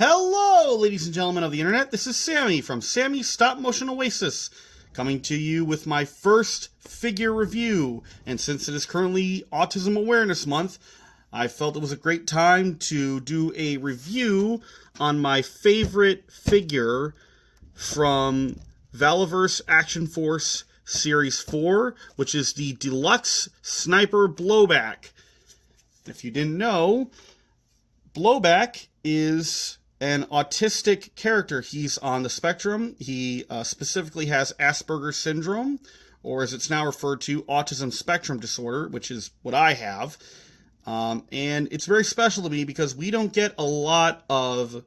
Hello, ladies and gentlemen of the internet. This is Sammy from Sammy's Stop Motion Oasis, coming to you with my first figure review. And since it is currently Autism Awareness Month, I felt it was a great time to do a review on my favorite figure from Valaverse Action Force Series 4, which is the Deluxe Sniper Blowback. If you didn't know, Blowback is an autistic character. He's on the spectrum. He specifically has Asperger's syndrome, or as it's now referred to, autism spectrum disorder, which is what I have. And it's very special to me because we don't get a lot of,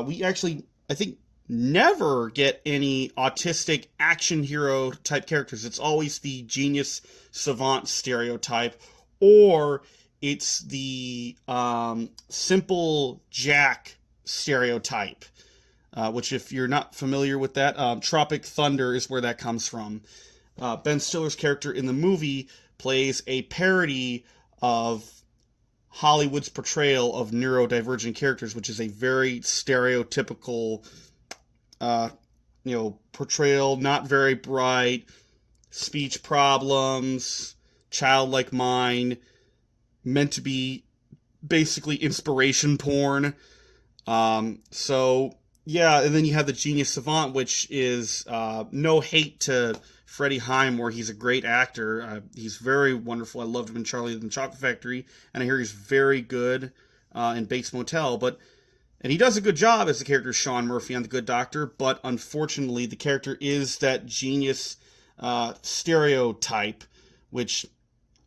we actually, I think, never get any autistic action hero type characters. It's always the genius savant stereotype, or it's the simple Jack stereotype, which, if you're not familiar with that, Tropic Thunder is where that comes from. Ben Stiller's character in the movie plays a parody of Hollywood's portrayal of neurodivergent characters, which is a very stereotypical, portrayal, not very bright, speech problems, childlike mind, meant to be basically inspiration porn. So, yeah, and then you have the Genius Savant, which is no hate to Freddie Heim, where he's a great actor. He's very wonderful. I loved him in Charlie and the Chocolate Factory, and I hear he's very good in Bates Motel. And he does a good job as the character Sean Murphy on The Good Doctor, but unfortunately the character is that genius stereotype, which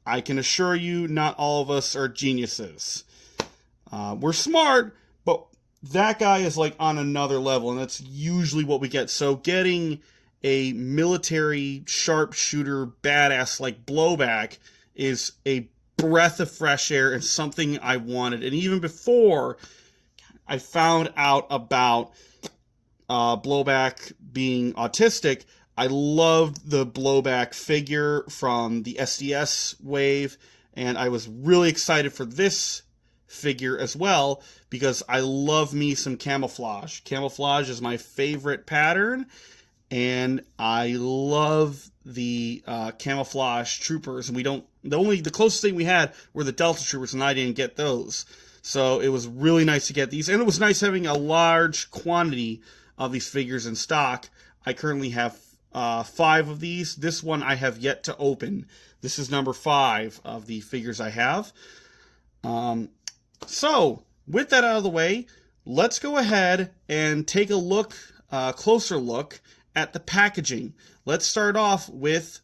I can assure you not all of us are geniuses. We're smart, but that guy is like on another level, and that's usually what we get. So getting a military sharpshooter badass like Blowback is a breath of fresh air and something I wanted. And even before I found out about Blowback being autistic, I loved the Blowback figure from the SDS wave, and I was really excited for this figure as well because I love me some camouflage. Camouflage is my favorite pattern, and I love the camouflage troopers. And the closest thing we had were the Delta troopers, and I didn't get those. So it was really nice to get these, and it was nice having a large quantity of these figures in stock. I currently have 5 of these. This one I have yet to open. This is number 5 of the figures I have. So with that out of the way, let's go ahead and take a closer look at the packaging. Let's start off with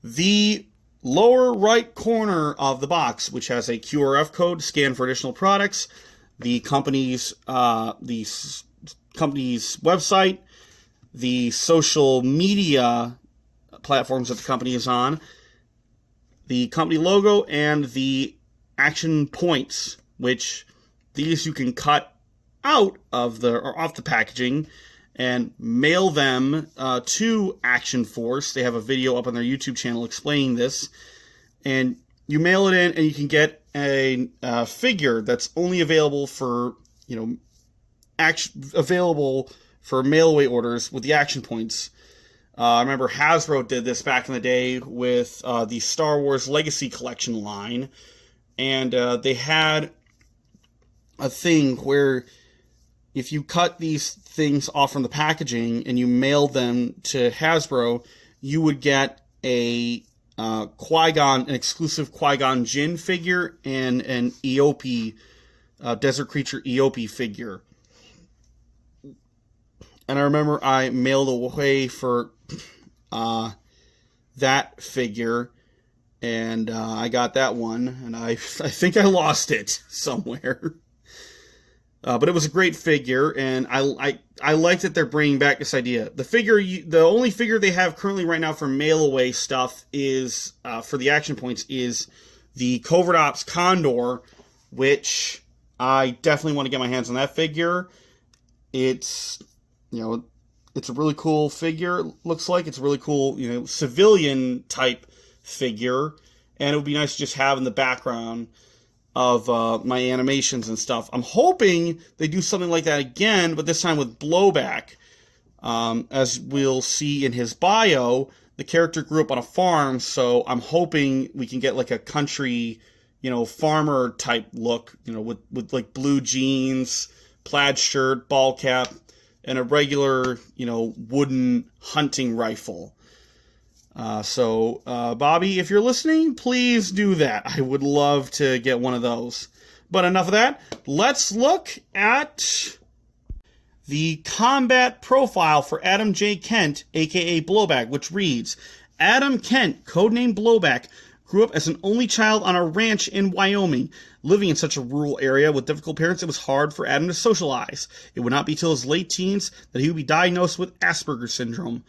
the lower right corner of the box, which has a QRF code, scan for additional products, the company's website, the social media platforms that the company is on, the company logo, and the action points, which these you can cut out of off the packaging and mail them to Action Force. They have a video up on their YouTube channel explaining this. And you mail it in, and you can get a figure that's only available for, available for mail-away orders with the action points. I remember Hasbro did this back in the day with the Star Wars Legacy Collection line. And they had a thing where if you cut these things off from the packaging and you mailed them to Hasbro, you would get an exclusive Qui-Gon Jinn figure and an Eopie, Desert Creature Eopie figure. And I remember I mailed away for that figure, and I got that one, and I think I lost it somewhere. But it was a great figure, and I like that they're bringing back this idea. The only figure they have currently right now for mail-away stuff is, for the action points, is the Covert Ops Condor, which I definitely want to get my hands on that figure. It's a really cool figure, looks like. It's a really cool, civilian type figure, and it would be nice to just have in the background of my animations and stuff. I'm hoping they do something like that again, but this time with Blowback. As we'll see in his bio, the character grew up on a farm, so I'm hoping we can get like a country, farmer type look, with like blue jeans, plaid shirt, ball cap, and a regular, wooden hunting rifle. So, Bobby, if you're listening, please do that. I would love to get one of those. But enough of that. Let's look at the combat profile for Adam J. Kent, aka Blowback, which reads, Adam Kent, codenamed Blowback, grew up as an only child on a ranch in Wyoming. Living in such a rural area with difficult parents, it was hard for Adam to socialize. It would not be till his late teens that he would be diagnosed with Asperger's syndrome.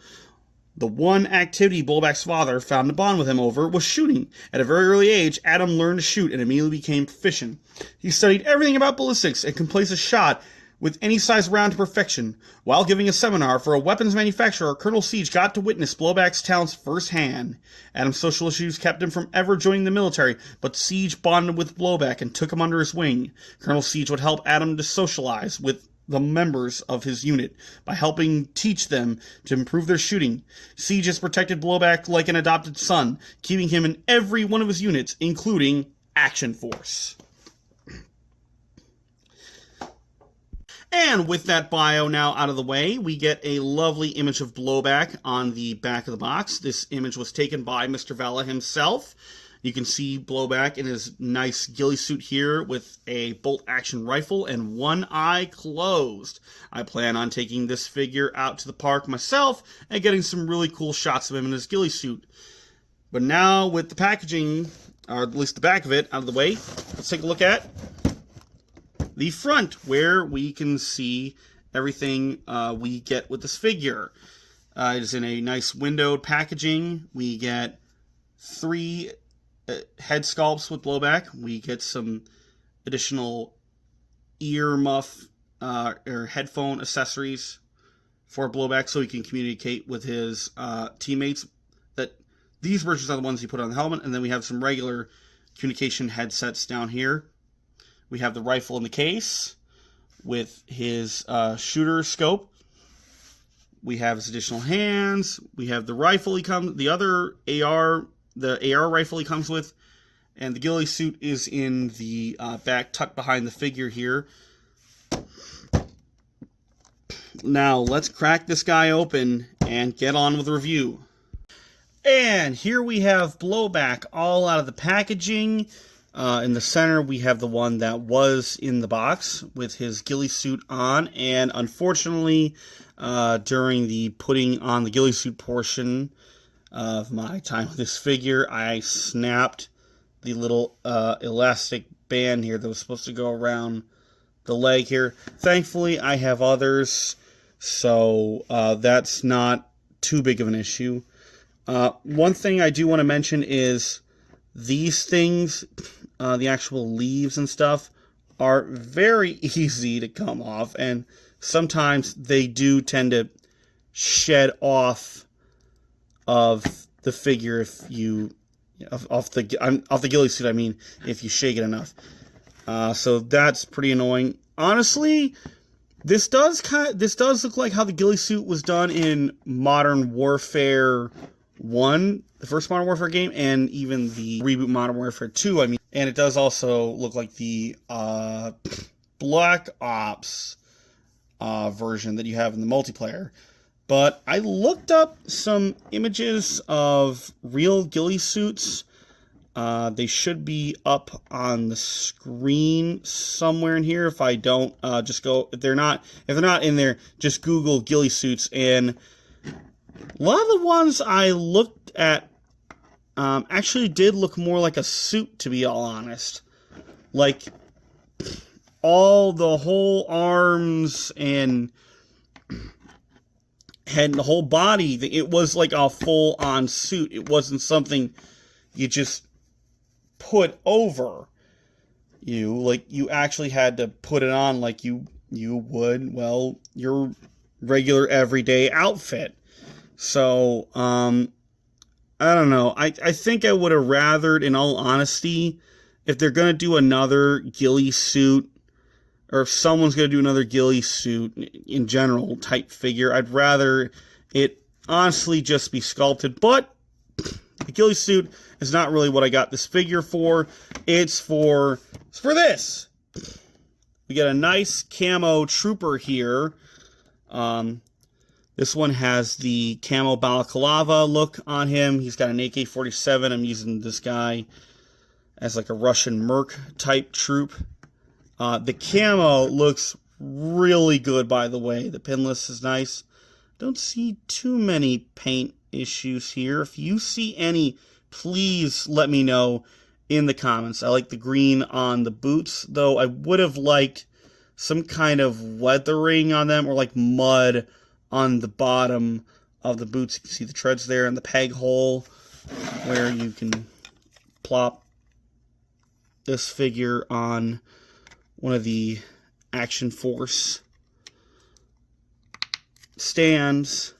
The one activity Blowback's father found a bond with him over was shooting. At a very early age, Adam learned to shoot and immediately became proficient. He studied everything about ballistics and could place a shot with any size round to perfection. While giving a seminar for a weapons manufacturer, Colonel Siege got to witness Blowback's talents firsthand. Adam's social issues kept him from ever joining the military, but Siege bonded with Blowback and took him under his wing. Colonel Siege would help Adam to socialize with the members of his unit by helping teach them to improve their shooting. Siege has protected Blowback like an adopted son, keeping him in every one of his units, including Action Force. And with that bio now out of the way, we get a lovely image of Blowback on the back of the box. This image was taken by Mr. Vela himself. You can see Blowback in his nice ghillie suit here with a bolt-action rifle and one eye closed. I plan on taking this figure out to the park myself and getting some really cool shots of him in his ghillie suit. But now with the packaging, or at least the back of it, out of the way, let's take a look at the front, where we can see everything we get with this figure. It is in a nice windowed packaging. We get 3 head sculpts with Blowback. We get some additional ear muff or headphone accessories for Blowback so he can communicate with his teammates. That these versions are the ones you put on the helmet, and then we have some regular communication headsets down here. We have the rifle in the case with his shooter scope. We have his additional hands. We have the rifle the other AR, the AR rifle he comes with, and the ghillie suit is in the back, tucked behind the figure here. Now let's crack this guy open and get on with the review. And here we have Blowback all out of the packaging. In the center, we have the one that was in the box with his ghillie suit on, and unfortunately, during the putting on the ghillie suit portion of my time with this figure, I snapped the little elastic band here that was supposed to go around the leg here. Thankfully, I have others, so that's not too big of an issue. One thing I do want to mention is these things, the actual leaves and stuff, are very easy to come off, and sometimes they do tend to shed off of the figure if you off the ghillie suit. I mean, if you shake it enough. So that's pretty annoying. Honestly, this does look like how the ghillie suit was done in Modern Warfare 1, the first Modern Warfare game, and even the reboot Modern Warfare 2. I mean, and it does also look like the Black Ops version that you have in the multiplayer. But I looked up some images of real ghillie suits. They should be up on the screen somewhere in here. If I don't, just go. If they're not in there, just Google ghillie suits, and a lot of the ones I looked at actually did look more like a suit, to be all honest. Like, the whole arms and head and the whole body, it was like a full-on suit. It wasn't something you just put over you. Like, you actually had to put it on like you would, well, your regular everyday outfit. So, I don't know. I think I would have rathered, in all honesty, if they're going to do another ghillie suit, or if someone's going to do another ghillie suit in general type figure, I'd rather it honestly just be sculpted. But the ghillie suit is not really what I got this figure for. It's for this. We get a nice camo trooper here. This one has the camo balaclava look on him. He's got an AK-47. I'm using this guy as like a Russian merc type troop. The camo looks really good, by the way. The pinless is nice. Don't see too many paint issues here. If you see any, please let me know in the comments. I like the green on the boots, though I would have liked some kind of weathering on them, or like mud on the bottom of the boots. You can see the treads there and the peg hole where you can plop this figure on one of the Action Force stands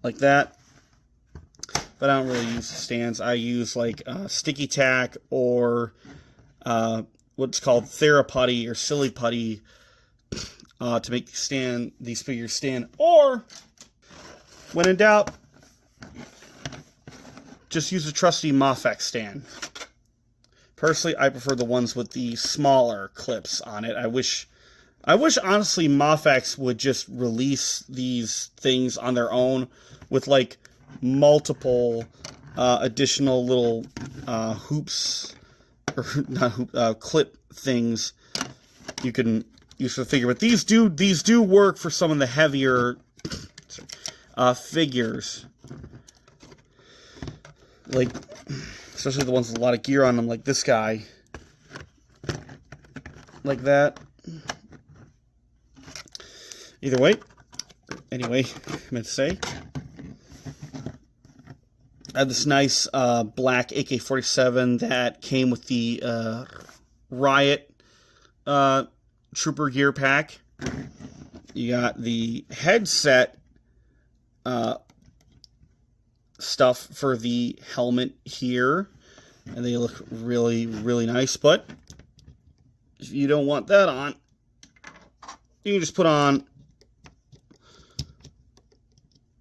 like that. But I don't really use the stands. I use like sticky tack or what's called Theraputty or Silly Putty to make these figures stand. Or, when in doubt, just use a trusty Mafex stand. Personally, I prefer the ones with the smaller clips on it. I wish honestly Mafex would just release these things on their own with like multiple additional little hoops, or not hoop, clip things you can use for the figure. But these do work for some of the heavier figures, like especially the ones with a lot of gear on them, like this guy, like that. Either way, anyway, I meant to say, I have this nice black AK-47 that came with the Riot Trooper gear pack. You got the headset stuff for the helmet here, and they look really, really nice. But if you don't want that on, you can just put on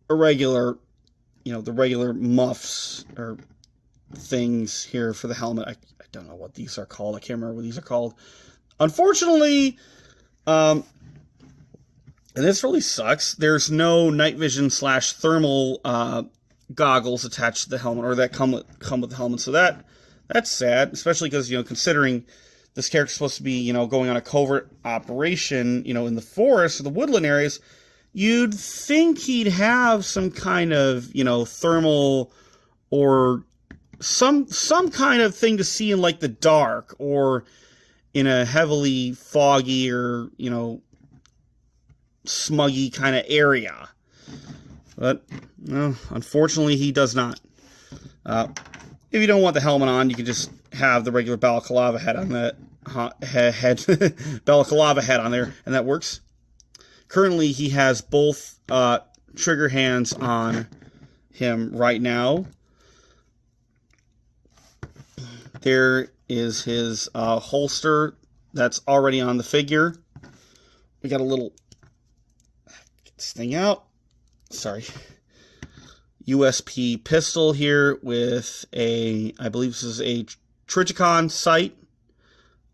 a regular, the regular muffs or things here for the helmet. I don't know what these are called. I can't remember what these are called. Unfortunately, and this really sucks, there's no night vision / thermal goggles attached to the helmet, or that come with the helmet. So that's sad, especially because, considering this character's supposed to be, going on a covert operation, in the forest or the woodland areas, you'd think he'd have some kind of, thermal or some kind of thing to see in like the dark, or in a heavily foggy or, smuggy kind of area. But, no, unfortunately, he does not. If you don't want the helmet on, you can just have the regular balaclava head on that balaclava head on there, and that works. Currently, he has both trigger hands on him right now. There is his holster that's already on the figure. We got a little, get this thing out, sorry, USP pistol here with I believe this is a Trichicon sight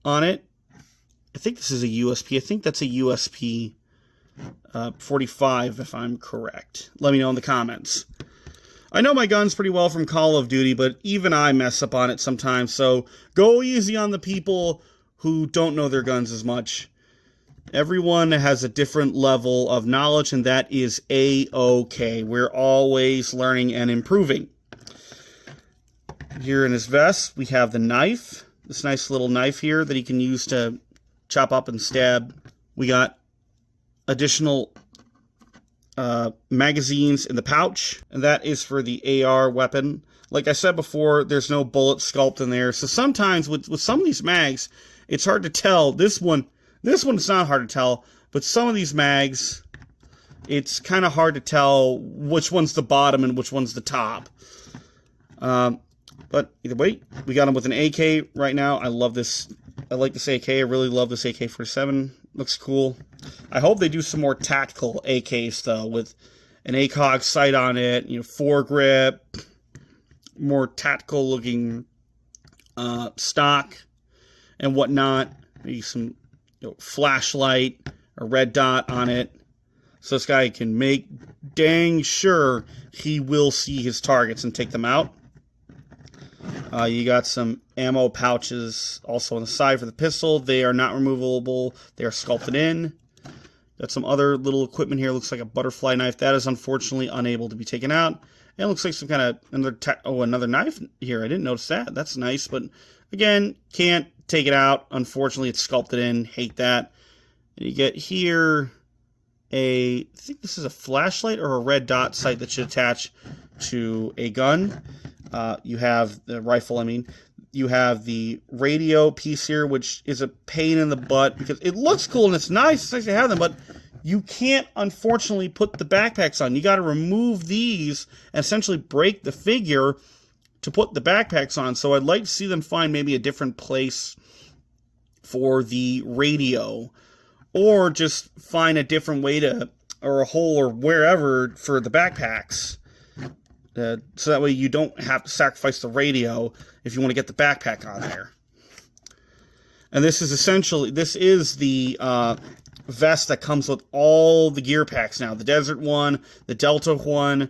on it. I think this is a USP. I think that's a USP 45, if I'm correct. Let me know in the comments. I know my guns pretty well from Call of Duty, but even I mess up on it sometimes, so go easy on the people who don't know their guns as much. Everyone has a different level of knowledge, and that is A-okay. We're always learning and improving. Here in his vest, we have the knife. This nice little knife here that he can use to chop up and stab. We got additional magazines in the pouch, and that is for the AR weapon. Like I said before, there's no bullet sculpt in there, so sometimes with some of these mags, it's hard to tell. This one's not hard to tell, but some of these mags, it's kind of hard to tell which one's the bottom and which one's the top. But either way, we got him with an AK right now. I love this. I like this AK. I really love this AK-47. Looks cool. I hope they do some more tactical AKs though, with an ACOG sight on it, foregrip, more tactical looking stock and whatnot. Maybe some flashlight, a red dot on it, so this guy can make dang sure he will see his targets and take them out. You got some ammo pouches also on the side for the pistol. They are not removable. They are sculpted in. Got some other little equipment here. Looks like a butterfly knife. That is unfortunately unable to be taken out. And it looks like some kind of another knife here. I didn't notice that. That's nice, but again, can't take it out. Unfortunately, it's sculpted in. Hate that. And you get here I think this is a flashlight or a red dot sight that should attach to a gun. You have the rifle, you have the radio piece here, which is a pain in the butt because it looks cool and it's nice to have them, but you can't, unfortunately, put the backpacks on. You got to remove these and essentially break the figure to put the backpacks on. So I'd like to see them find maybe a different place for the radio, or just find a different way or a hole or wherever for the backpacks. So that way you don't have to sacrifice the radio if you want to get the backpack on there. And this is the vest that comes with all the gear packs now. The Desert one, the Delta one,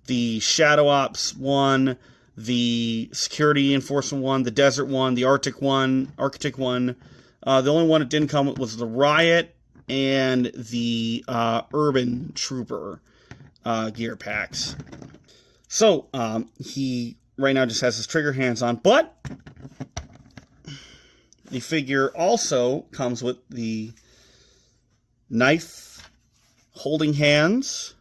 the Shadow Ops one, the Security Enforcement one, the Desert one, the Arctic one. The only one it didn't come with was the Riot and the Urban Trooper gear packs. So, he right now just has his trigger hands on, but the figure also comes with the knife holding hands,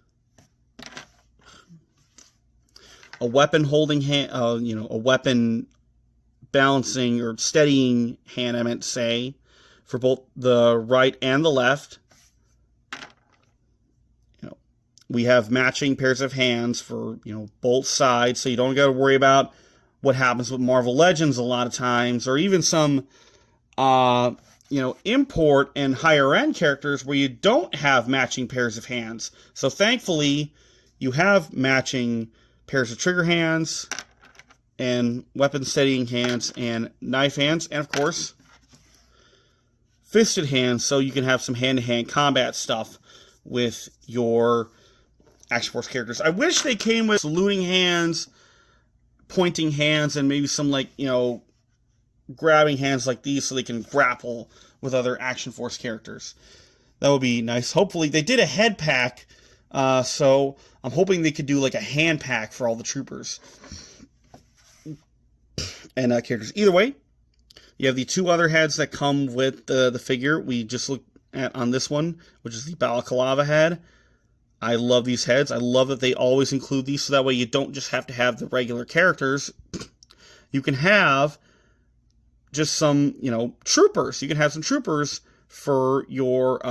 a weapon holding hand, a weapon balancing or steadying hand, I meant to say, for both the right and the left. We have matching pairs of hands for, both sides, so you don't got to worry about what happens with Marvel Legends a lot of times, or even some, import and higher-end characters where you don't have matching pairs of hands. So thankfully, you have matching pairs of trigger hands and weapon steadying hands and knife hands, and of course, fisted hands, so you can have some hand-to-hand combat stuff with your Action Force characters. I wish they came with saluting hands, pointing hands, and maybe some grabbing hands like these so they can grapple with other Action Force characters. That would be nice. Hopefully, they did a head pack, so I'm hoping they could do a hand pack for all the troopers and characters. Either way, you have the two other heads that come with the figure. We just looked at on this one, which is the Balaclava head. I love these heads. I love that they always include these, so that way you don't just have to have the regular characters. You can have just some, troopers. You can have some troopers for your,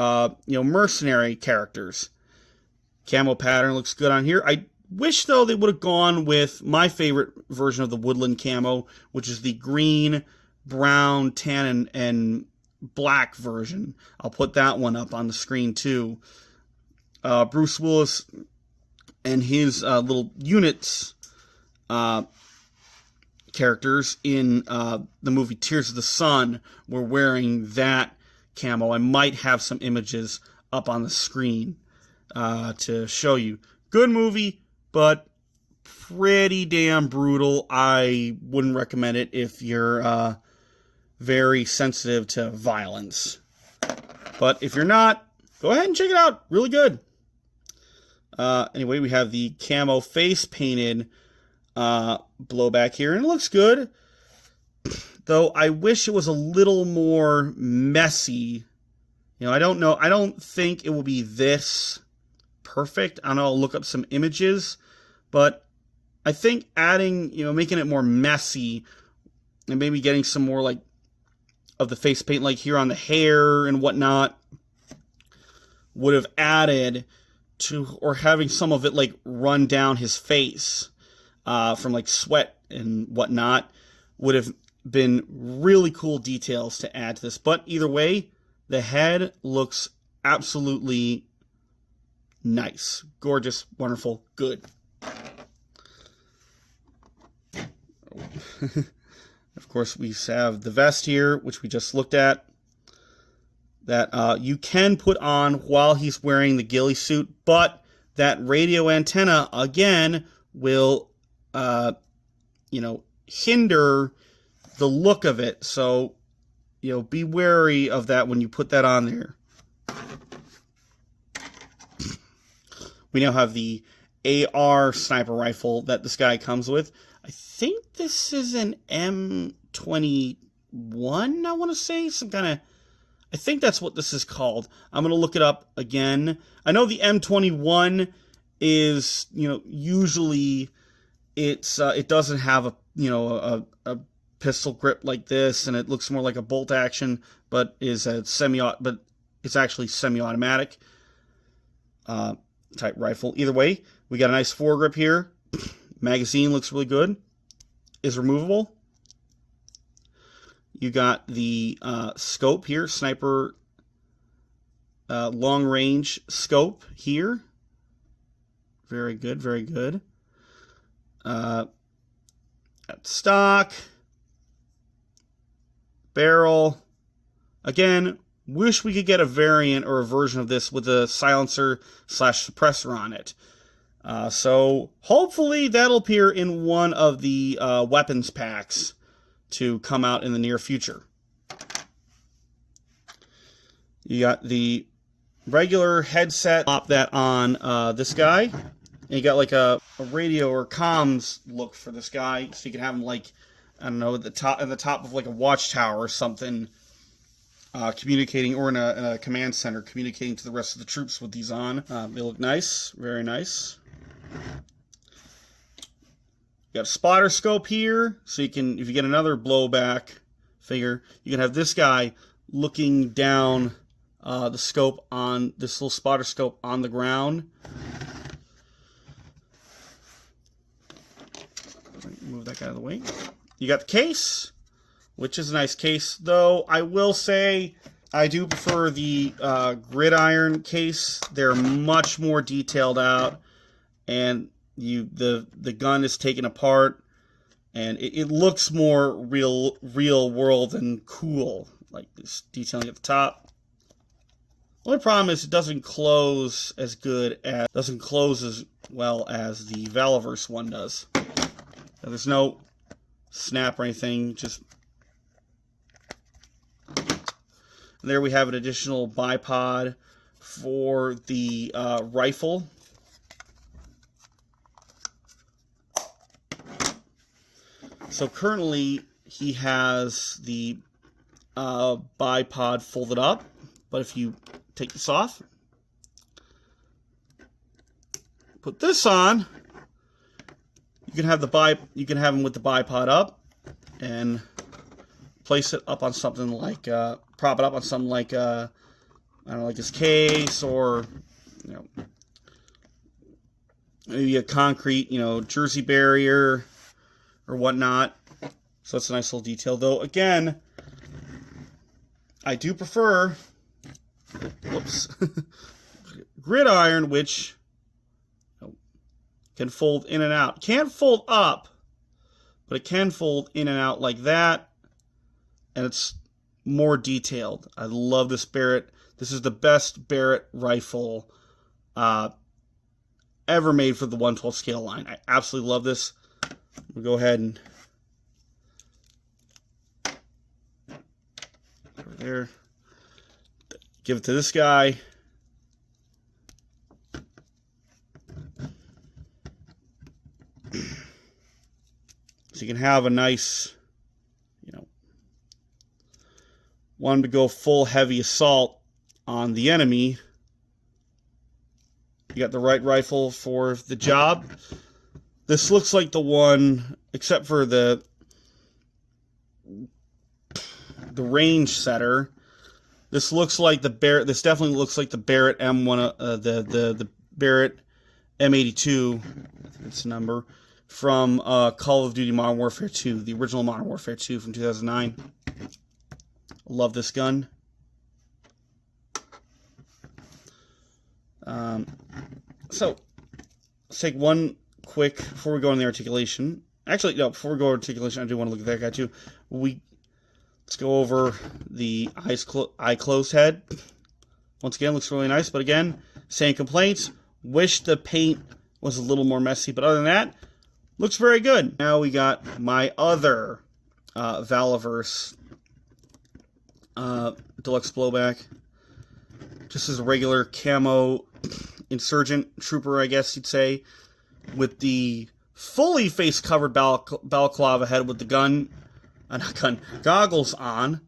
mercenary characters. Camo pattern looks good on here. I wish, though, they would have gone with my favorite version of the Woodland camo, which is the green, brown, tan, and black version. I'll put that one up on the screen, too. Bruce Willis and his little units characters in the movie Tears of the Sun were wearing that camo. I might have some images up on the screen to show you. Good movie, but pretty damn brutal. I wouldn't recommend it if you're very sensitive to violence. But if you're not, go ahead and check it out. Really good. Anyway, we have the camo face painted Blowback here, and it looks good. Though I wish it was a little more messy. I don't know. I don't think it will be this perfect. I don't know. I'll look up some images, but I think adding, making it more messy and maybe getting some more of the face paint here on the hair and whatnot would have added to, or having some of it run down his face from sweat and whatnot would have been really cool details to add to this. But either way, the head looks absolutely nice. Gorgeous, wonderful, good. Of course, we have the vest here, which we just looked at, that you can put on while he's wearing the ghillie suit, but that radio antenna, again, will, hinder the look of it. So, be wary of that when you put that on there. We now have the AR sniper rifle that this guy comes with. I think this is an M21, I want to say. I think that's what this is called. I'm going to look it up again. I know the M21 is, usually it doesn't have a pistol grip like this, and it looks more like a bolt action, but it's actually semi-automatic type rifle. Either way, we got a nice foregrip here. Magazine looks really good. Is removable. You got the scope here, sniper long range scope here. Very good, very good. At stock. Barrel. Again, wish we could get a variant or a version of this with a silencer / suppressor on it. So hopefully that'll appear in one of the weapons packs to come out in the near future. You got the regular headset. Pop that on this guy. And you got like a radio or comms look for this guy, so you can have him like, I don't know, at the top of like a watchtower or something, communicating, or in a command center, communicating to the rest of the troops with these on. They look nice, very nice. You got a spotter scope here, so you can, if you get another blowback figure, you can have this guy looking down the scope on this little spotter scope on the ground. Move that guy out of the way. You got the case, which is a nice case, though I will say I do prefer the gridiron case. They're much more detailed out, and the gun is taken apart, and it looks more real world and cool, like this detailing at the top. The only problem is it doesn't close as well as the Valiverse one does. There's no snap or anything, just... And there we have an additional bipod for the rifle. So currently he has the bipod folded up, but if you take this off, put this on, you can have him with the bipod up and place it up on something like prop it up on something like I don't know, like this case, or maybe a concrete Jersey barrier or whatnot. So that's a nice little detail, though. Again, I do prefer gridiron, which can fold in and out. Can't fold up, but it can fold in and out like that, and it's more detailed. I love this Barrett. This is the best Barrett rifle ever made for the 112 scale line. I absolutely love this. We'll go ahead and over there, give it to this guy. So you can have a nice, one to go full heavy assault on the enemy. You got the right rifle for the job. This looks like the one, except for the range setter. This looks like the Barrett. This definitely looks like the Barrett M1, the Barrett M82. I think it's the number from Call of Duty Modern Warfare 2, the original Modern Warfare 2 from 2009. Love this gun. So, let's take one quick, before we go on the articulation. Actually, no, before we go on articulation, I do want to look at that guy too. Let's go over the eye closed head. Once again, looks really nice, but again, same complaints. Wish the paint was a little more messy, but other than that, looks very good. Now we got my other Valaverse Deluxe Blowback. Just as a regular camo insurgent trooper, I guess you'd say, with the fully face-covered balaclava head with the goggles on.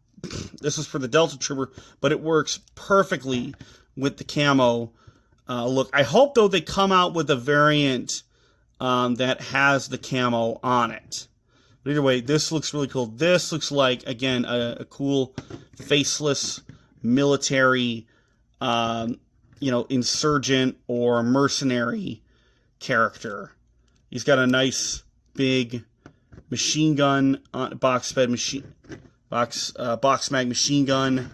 This is for the Delta Trooper, but it works perfectly with the camo look. I hope, though, they come out with a variant that has the camo on it. But either way, this looks really cool. This looks like, again, a cool faceless military, insurgent or mercenary character. He's got a nice big machine gun on box mag machine gun.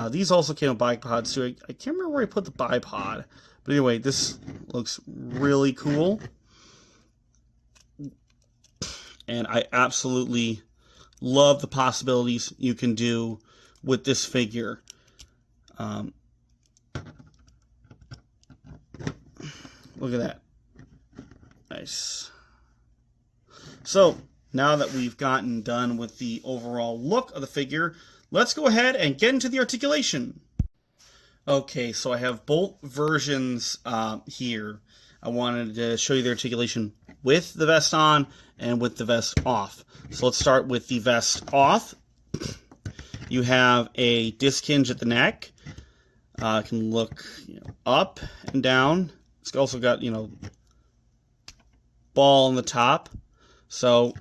These also came with bipods too. I can't remember where I put the bipod, but anyway, this looks really cool, and I absolutely love the possibilities you can do with this figure. Look at that. Nice. So, now that we've gotten done with the overall look of the figure, let's go ahead and get into the articulation. Okay, so I have both versions here. I wanted to show you the articulation with the vest on and with the vest off. So let's start with the vest off. You have a disc hinge at the neck. It can look up and down. It's also got, ball on the top. So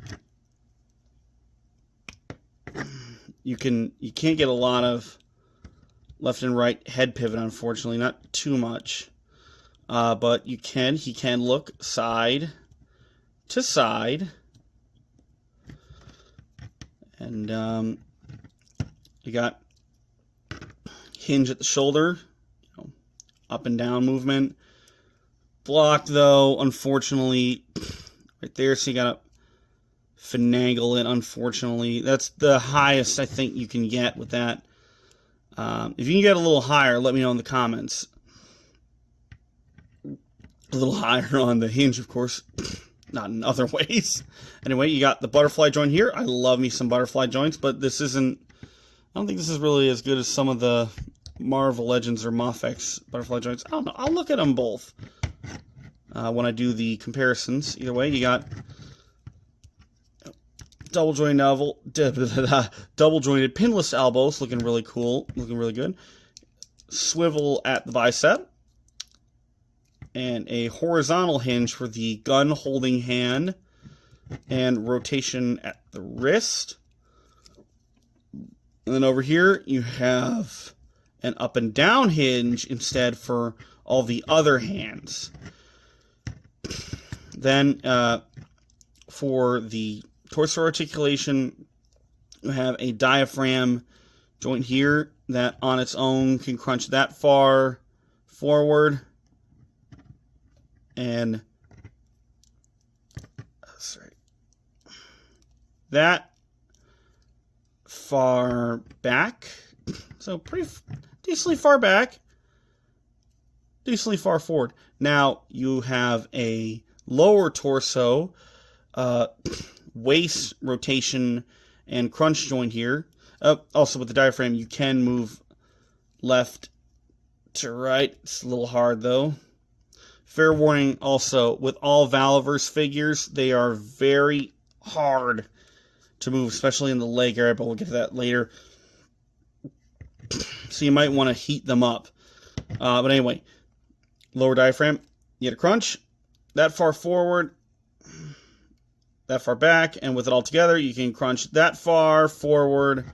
you can't get a lot of left and right head pivot, unfortunately, not too much. But he can look side to side. And you got hinge at the shoulder, up and down movement. Blocked, though, unfortunately, right there, so you gotta finagle it, unfortunately. That's the highest I think you can get with that. If you can get a little higher, let me know in the comments. A little higher on the hinge, of course, not in other ways. Anyway, you got the butterfly joint here. I love me some butterfly joints, but this isn't, I don't think this is really as good as some of the Marvel Legends or Mafex butterfly joints. I don't know. I'll look at them both when I do the comparisons. Either way, you got double jointed pinless elbows, looking really cool, looking really good. Swivel at the bicep, and a horizontal hinge for the gun holding hand, and rotation at the wrist. And then over here you have an up and down hinge instead for all the other hands. Then for the torso articulation, you have a diaphragm joint here that on its own can crunch that far forward, and that far back. So pretty decently far back, decently far forward. Now you have a lower torso, waist rotation and crunch joint here. Also with the diaphragm, you can move left to right. It's a little hard though. Fair warning also, with all Valaverse figures, they are very hard to move, especially in the leg area, but we'll get to that later. So you might want to heat them up. But anyway, lower diaphragm, you get a crunch. That far forward, that far back, and with it all together, you can crunch that far forward,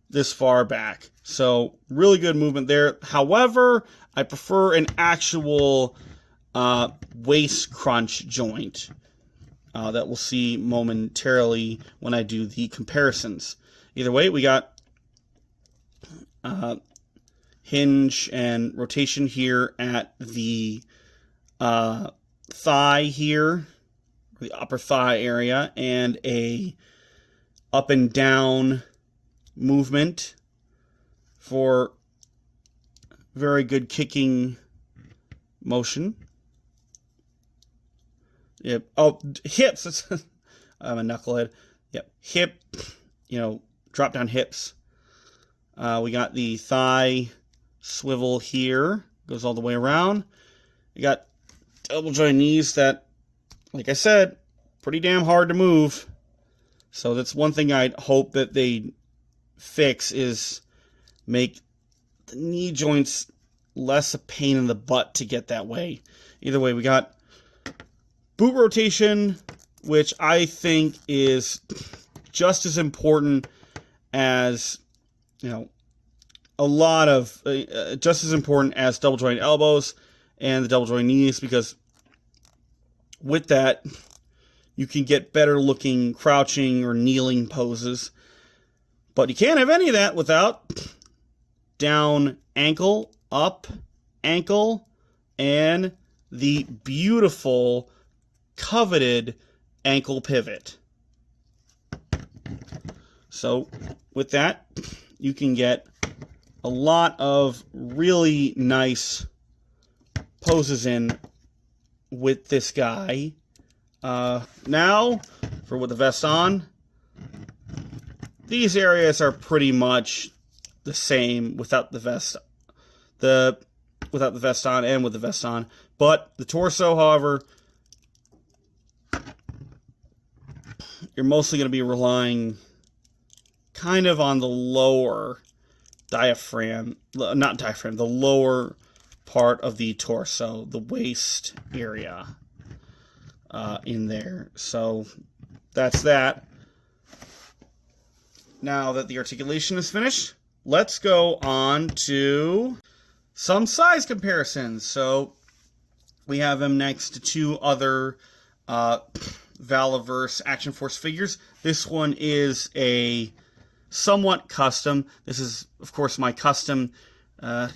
this far back. So really good movement there. However, I prefer an actual waist crunch joint. that we'll see momentarily when I do the comparisons. Either way, we got hinge and rotation here at the thigh here, the upper thigh area, and a up and down movement for very good kicking motion. Yep. Oh, hips. I'm a knucklehead. Yep. Hip, drop down hips. We got the thigh swivel here. Goes all the way around. We got double joint knees that, like I said, pretty damn hard to move. So that's one thing I'd hope that they fix, is make the knee joints less a pain in the butt to get that way. Either way, we got boot rotation, which I think is just as important as, a lot of, just as important as double joint elbows and the double joint knees, because with that, you can get better looking crouching or kneeling poses. But you can't have any of that without down ankle, up ankle, and the beautiful, coveted ankle pivot. So with that, you can get a lot of really nice poses in with this guy. Now, for with the vest on, these areas are pretty much the same without the vest. Without the vest on and with the vest on. But the torso, however, you're mostly going to be relying kind of on the lower diaphragm, not diaphragm, the lower part of the torso, the waist area in there. So that's that. Now that the articulation is finished, let's go on to some size comparisons. So we have him next to two other Valaverse Action Force figures. This one is a somewhat custom. This is, of course, my custom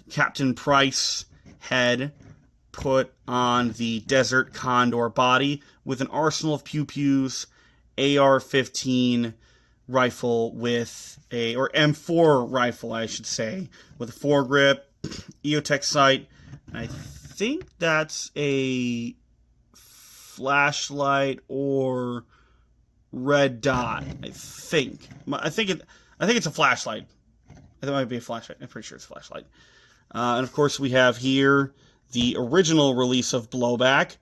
Captain Price head put on the Desert Condor body with an arsenal of pew-pews, AR-15 rifle with or M4 rifle, I should say, with a foregrip, EOTech sight. I think that's a flashlight or red dot. I think it's a flashlight. That might be a flashlight. I'm pretty sure it's a flashlight. And of course, we have here the original release of Blowback.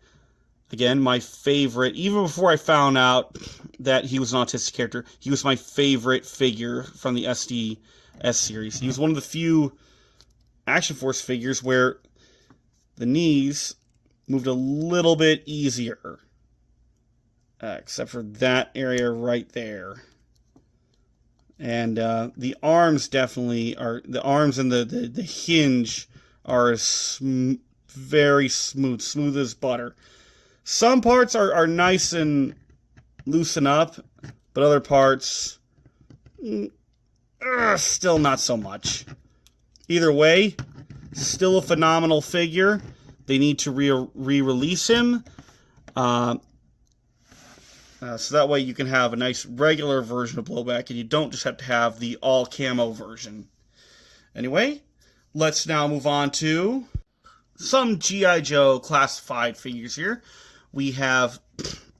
Again, my favorite. Even before I found out that he was an autistic character, he was my favorite figure from the SDS series. He was one of the few Action Force figures where the knees moved a little bit easier. Except for that area right there. And the arms definitely are, the arms and the hinge are very smooth as butter. Some parts are nice and loosen up, but other parts, still not so much. Either way, still a phenomenal figure. They need to re-release him. So that way you can have a nice regular version of Blowback, and you don't just have to have the all-camo version. Anyway, let's now move on to some G.I. Joe classified figures here. We have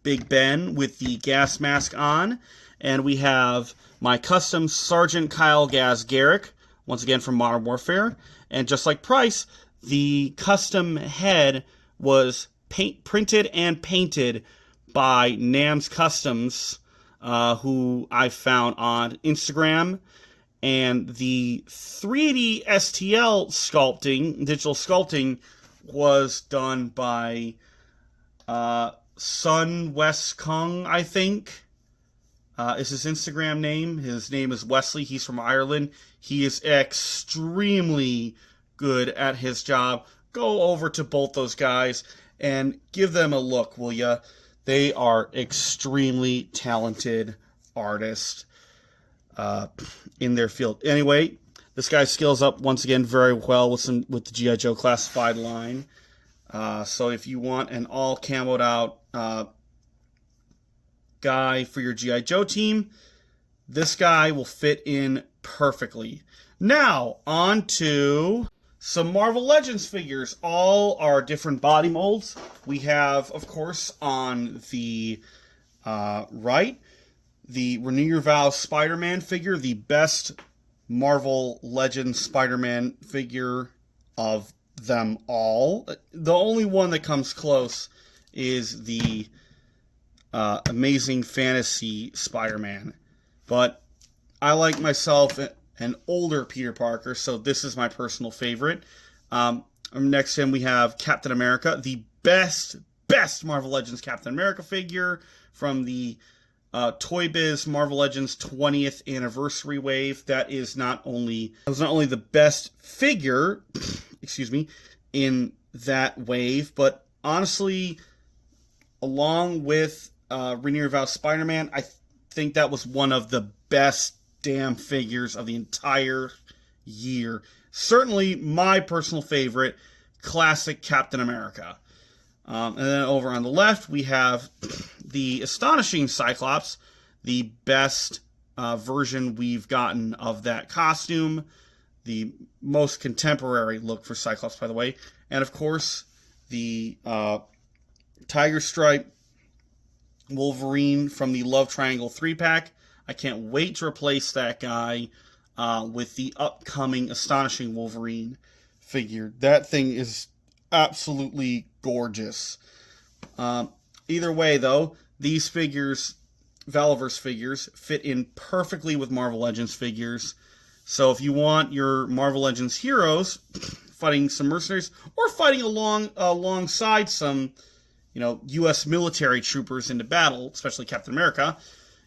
Big Ben with the gas mask on, and we have my custom Sergeant Kyle Gaz Garrick, once again from Modern Warfare. And just like Price, the custom head was printed and painted by Nam's Customs, who I found on Instagram. And the 3D STL sculpting, digital sculpting, was done by Sun West Kung, I think, is his Instagram name. His name is Wesley. He's from Ireland. He is extremely good at his job. Go over to both those guys and give them a look, will ya? They are extremely talented artists in their field. Anyway, this guy scales up once again very well with the G.I. Joe Classified line. So if you want an all camoed out guy for your G.I. Joe team, this guy will fit in perfectly. Now, on to some Marvel Legends figures. All are different body molds. We have, of course, on the right, the Renew Your Vows Spider-Man figure, the best Marvel Legends Spider-Man figure of them all. The only one that comes close is the Amazing Fantasy Spider-Man. But I like myself an older Peter Parker, so this is my personal favorite. Next to him we have Captain America, the best Marvel Legends Captain America figure from the Toy Biz Marvel Legends 20th anniversary wave. That was not only the best figure, excuse me, in that wave, but honestly, along with Renew Your Vows Spider-Man, I think that was one of the best damn figures of the entire year. Certainly my personal favorite, classic Captain America. And then over on the left, we have the astonishing Cyclops, the best version we've gotten of that costume, the most contemporary look for Cyclops, by the way. And of course, the Tiger Stripe Wolverine from the Love Triangle 3-pack. I can't wait to replace that guy with the upcoming Astonishing Wolverine figure. That thing is absolutely gorgeous. Either way, though, these figures, Valaverse figures, fit in perfectly with Marvel Legends figures. So if you want your Marvel Legends heroes fighting some mercenaries or fighting alongside some, U.S. military troopers into battle, especially Captain America,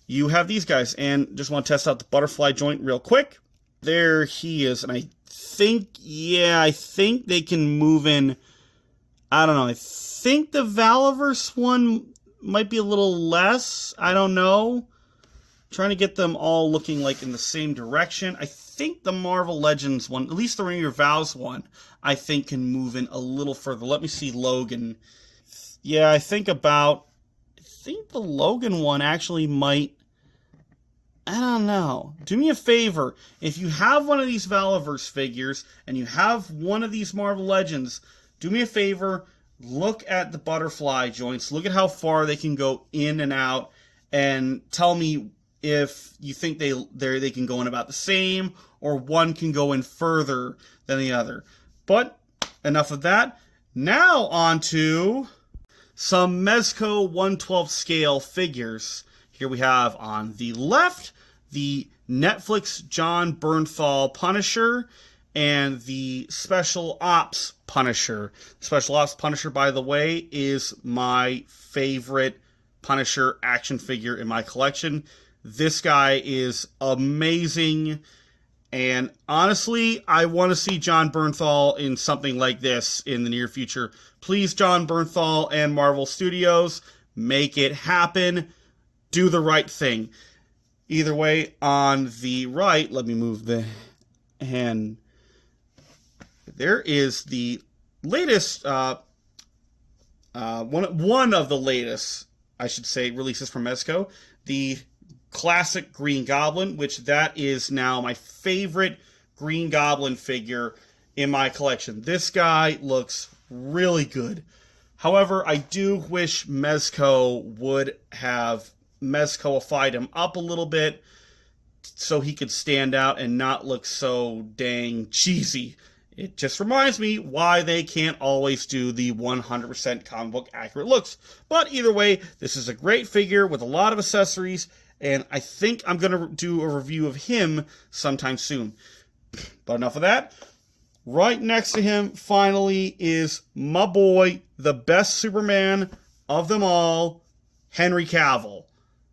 you have these guys. And just want to test out the butterfly joint real quick. There he is. And I think they can move in. I don't know. I think the Valaverse one might be a little less. I don't know. Trying to get them all looking like in the same direction. I think the Marvel Legends one, at least the Renew Your Vows one, I think can move in a little further. Let me see Logan. Yeah, I think the Logan one actually might. I don't know. Do me a favor. If you have one of these Valaverse figures and you have one of these Marvel Legends, do me a favor. Look at the butterfly joints. Look at how far they can go in and out, and tell me if you think they can go in about the same, or one can go in further than the other. But enough of that. Now on to some Mezco 1/12 scale figures. Here we have on the left the Netflix John Bernthal Punisher and the Special Ops Punisher. Special Ops Punisher, by the way, is my favorite Punisher action figure in my collection. This guy is amazing, and honestly, I want to see John Bernthal in something like this in the near future. Please, John Bernthal and Marvel Studios, make it happen. Do the right thing. Either way, on the right, let me move the hand. There is the latest, one of the latest, I should say, releases from Mezco. The classic Green Goblin, which that is now my favorite Green Goblin figure in my collection. This guy looks really good. However, I do wish Mezco would have Mezco-ified him up a little bit so he could stand out and not look so dang cheesy. It just reminds me why they can't always do the 100% comic book accurate looks. But either way, this is a great figure with a lot of accessories, and I think I'm going to do a review of him sometime soon. But enough of that. Right next to him, finally, is my boy, the best Superman of them all, Henry Cavill.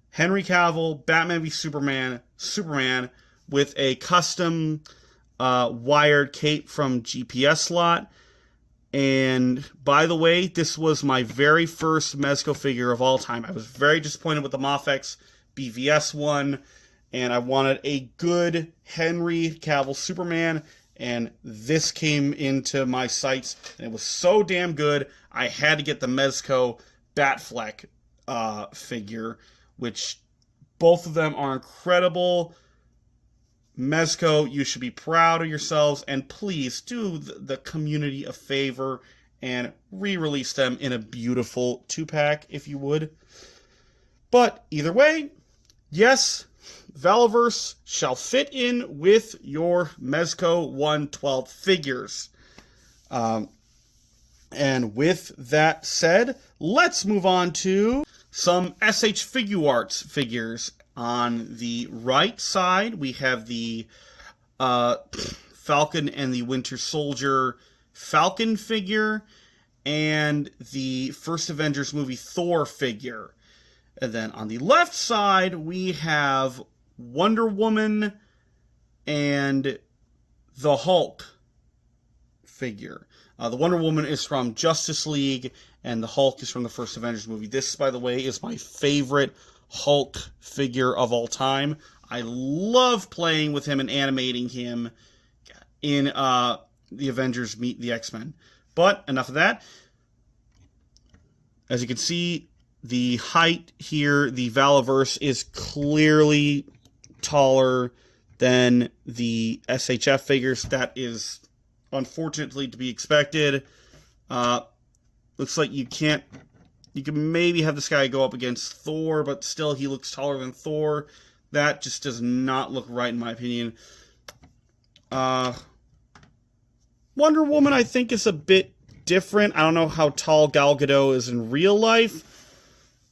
Henry Cavill, Batman v Superman with a custom wired cape from GPS slot. And by the way, this was my very first Mezco figure of all time. I was very disappointed with the Mafex BVS one, and I wanted a good Henry Cavill Superman, and this came into my sights, and it was so damn good, I had to get the Mezco Batfleck figure, which both of them are incredible. Mezco, you should be proud of yourselves, and please do the community a favor and re-release them in a beautiful 2-pack, if you would. But either way, yes, Valaverse shall fit in with your Mezco 1/12 figures. And with that said, let's move on to some SH Figuarts figures. On the right side, we have the Falcon and the Winter Soldier Falcon figure and the first Avengers movie Thor figure. And then on the left side, we have Wonder Woman and the Hulk figure. The Wonder Woman is from Justice League, and the Hulk is from the first Avengers movie. This, by the way, is my favorite Hulk figure of all time. I love playing with him and animating him in the Avengers Meet the X-Men. But enough of that. As you can see, the height here, the Valaverse is clearly taller than the SHF figures. That is unfortunately to be expected. Looks like you can maybe have this guy go up against Thor, but still he looks taller than Thor. That just does not look right in my opinion. Wonder Woman, I think, is a bit different. I don't know how tall Gal Gadot is in real life.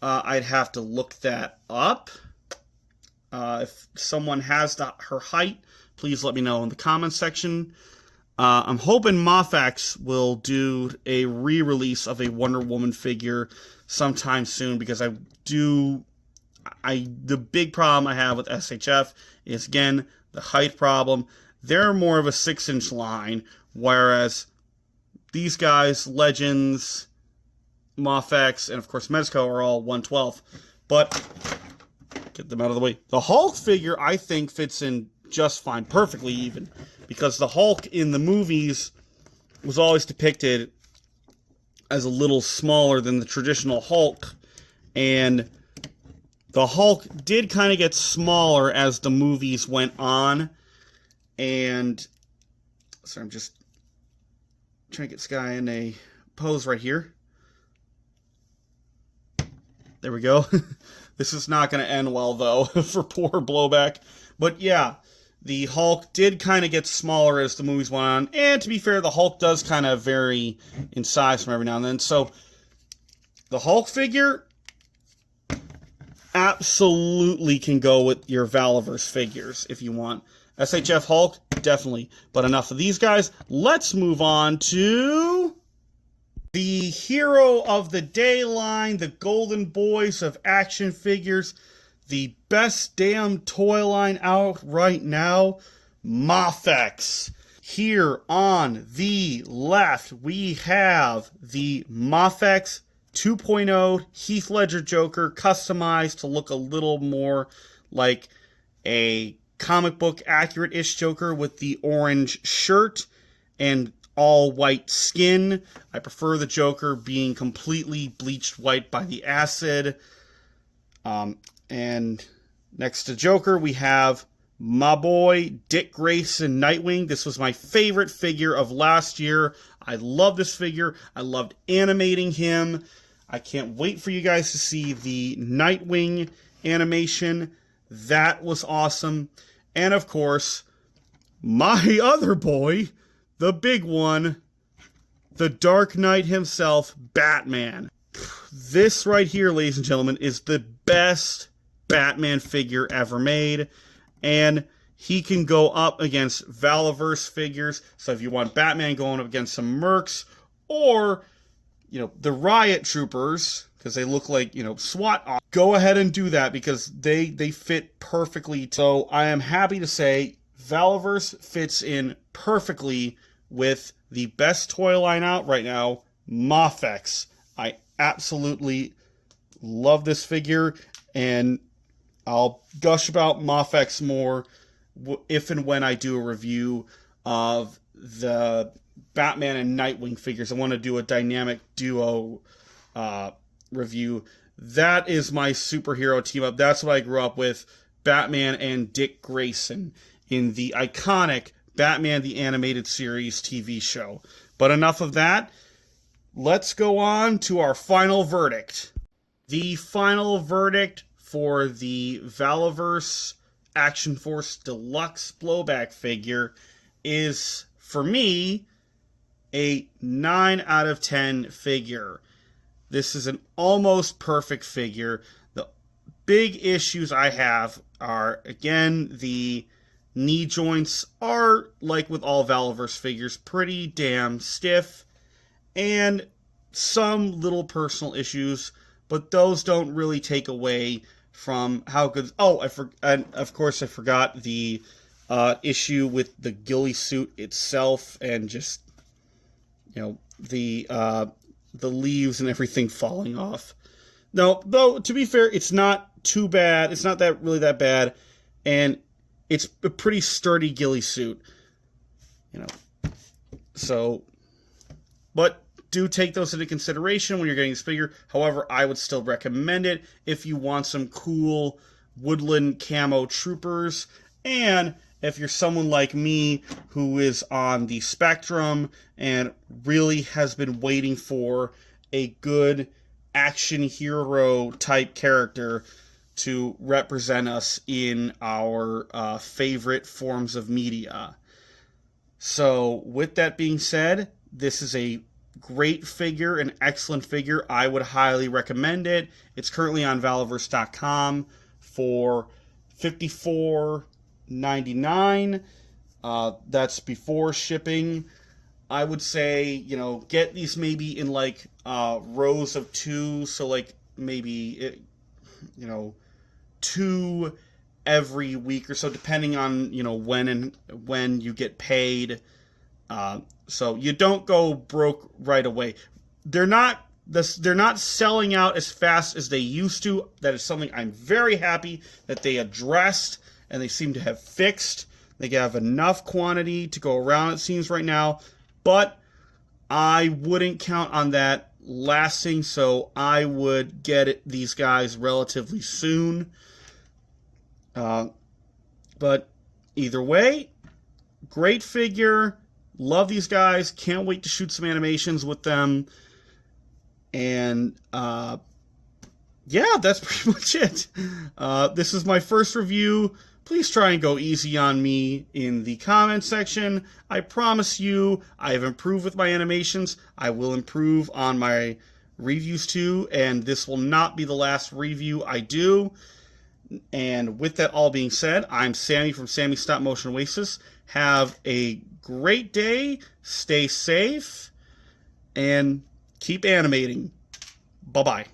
I'd have to look that up. If someone has her height, please let me know in the comments section. I'm hoping Mafex will do a re-release of a Wonder Woman figure sometime soon, because the big problem I have with SHF is, again, the height problem. They're more of a 6-inch line, whereas these guys, Legends, Mafex, and of course Mezco, are all 1/12. But get them out of the way. The Hulk figure, I think, fits in just fine, perfectly even, because the Hulk in the movies was always depicted as a little smaller than the traditional Hulk, and the Hulk did kind of get smaller as the movies went on. And sorry, I'm just trying to get this guy in a pose right here. There we go. This is not going to end well, though, for poor Blowback. But yeah, the Hulk did kind of get smaller as the movies went on. And to be fair, the Hulk does kind of vary in size from every now and then. So the Hulk figure absolutely can go with your Valaverse figures if you want. SHF Hulk, definitely. But enough of these guys. Let's move on to the hero of the day line, the Golden Boys of action figures, the best damn toy line out right now, Mafex. Here on the left, we have the Mafex 2.0 Heath Ledger Joker, customized to look a little more like a comic book accurate-ish Joker with the orange shirt and all white skin. I prefer the Joker being completely bleached white by the acid. And next to Joker, we have my boy Dick Grayson Nightwing. This was my favorite figure of last year. I love this figure. I loved animating him. I can't wait for you guys to see the Nightwing animation. That was awesome. And of course, my other boy, the big one, the Dark Knight himself, Batman. This right here, ladies and gentlemen, is the best Batman figure ever made. And he can go up against Valaverse figures. So if you want Batman going up against some mercs, or, the Riot Troopers, because they look like, SWAT, go ahead and do that, because they fit perfectly. So I am happy to say Valaverse fits in perfectly with the best toy line out right now, Mafex. I absolutely love this figure, and I'll gush about Mafex more if and when I do a review of the Batman and Nightwing figures. I want to do a dynamic duo review. That is my superhero team up. That's what I grew up with, Batman and Dick Grayson in the iconic Batman the Animated Series TV show. But enough of that. Let's go on to our final verdict. The final verdict for the Valaverse Action Force Deluxe Blowback figure is, for me, a 9 out of 10 figure. This is an almost perfect figure. The big issues I have are, again, the knee joints are, like with all Valaverse figures, pretty damn stiff, and some little personal issues, but those don't really take away from how good... Oh, and of course I forgot the issue with the ghillie suit itself, and just, the leaves and everything falling off. No, though, to be fair, it's not too bad. It's not really that bad, and it's a pretty sturdy ghillie suit, So, but do take those into consideration when you're getting this figure. However, I would still recommend it if you want some cool woodland camo troopers, and if you're someone like me who is on the spectrum and really has been waiting for a good action hero type character to represent us in our favorite forms of media. So, with that being said, this is a great figure, an excellent figure. I would highly recommend it. It's currently on Valaverse.com for $54.99. That's before shipping. I would say, get these maybe in like rows of 2, so like maybe, 2 every week or so, depending on, when you get paid. So you don't go broke right away. They're not selling out as fast as they used to. That is something I'm very happy that they addressed, and they seem to have fixed. They have enough quantity to go around, it seems, right now. But I wouldn't count on that lasting, so I would get these guys relatively soon. But either way, great figure. Love these guys. Can't wait to shoot some animations with them. And, yeah, that's pretty much it. This is my first review. Please try and go easy on me in the comment section. I promise you, I have improved with my animations. I will improve on my reviews too, and this will not be the last review I do. And with that all being said, I'm Sammy from Sammy's Stop Motion Oasis. Have a great day, stay safe, and keep animating. Bye-bye.